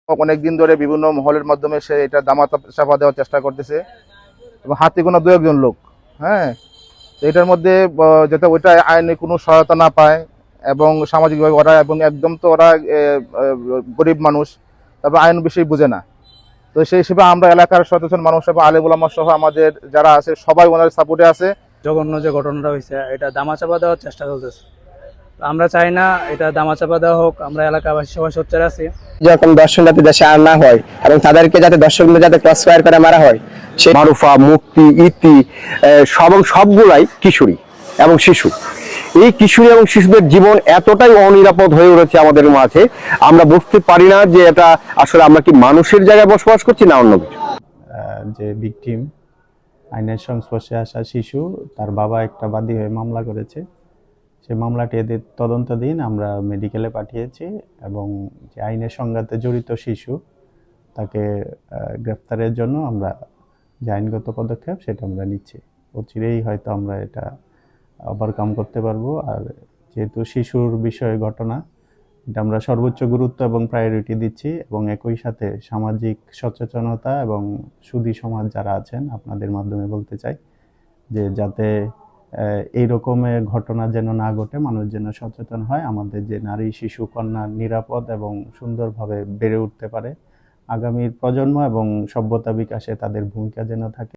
অনেকদিন ধরে বিভিন্ন মহলের মাধ্যমে সে এটা দামা চাপা দেওয়ার চেষ্টা করতেছে এবং হাতে গোনা দু একজন লোক। হ্যাঁ, তো এটার মধ্যে যাতে ওইটা আইনে কোনো সহায়তা না পায় এবং সামাজিকভাবে ওরা এবং একদম তো ওরা গরিব মানুষ, তারপর আইন বিষয় বুঝে না। তো সেই হিসেবে আমরা এলাকার সচেতন মানুষ এবং আলেম ওলামা সহ আমাদের যারা আছে সবাই ওনার সাপোর্টে আছে। জঘন্য যে ঘটনাটা হয়েছে এটা দামাচাপা দেওয়ার চেষ্টা চলতেছে। আমরা চাই না এটা দামাচাপা দেওয়া হোক। আমরা এলাকাবাসী সবাই সোচ্চার আছি যখন দর্শন যাতে দেশে আর না হয় এবং তাদেরকে যাতে দর্শকদের যাতে ক্রস ফায়ার করে মারা হয়। সে মারুফা, মুক্তি, ইতি সবগুলাই কিশোরী এবং শিশু। এই কিশোরী এবং শিশুদের জীবন এতটাই অনিরাপদ হয়ে উঠেছে আমাদের মাঝে, আমরা বুঝতে পারি না যে এটা আসলে আমরা কি মানুষের জায়গায় বসবাস করছি না অন্য কিছু। যে ভিকটিম আইনের সংস্পর্শে আসা শিশু, তার বাবা একটা বাদী হয়ে মামলা করেছে। সেই মামলাটি এদের তদন্তাধীন, আমরা মেডিকেলে পাঠিয়েছি এবং যে আইনের সংঘাতে জড়িত শিশু তাকে গ্রেফতারের জন্য আমরা যে আইনগত পদক্ষেপ সেটা আমরা নিচ্ছি। অচিরেই হয়তো আমরা এটা ওভারকাম করতে পারবো। আর যেহেতু শিশুর বিষয়ে ঘটনা, এটা আমরা সর্বোচ্চ গুরুত্ব এবং প্রায়োরিটি দিচ্ছি এবং একই সাথে সামাজিক সচেতনতা এবং সুধী সমাজ যারা আছেন আপনাদের মাধ্যমে বলতে চাই যে যাতে এই রকমের ঘটনা যেন না ঘটে, মানুষ যেন সচেতন হয়, আমাদের যে নারী শিশু কন্যা নিরাপদ এবং সুন্দরভাবে বেড়ে উঠতে পারে, আগামীর প্রজন্ম এবং সভ্যতা বিকাশে তাদের ভূমিকা যেন থাকে।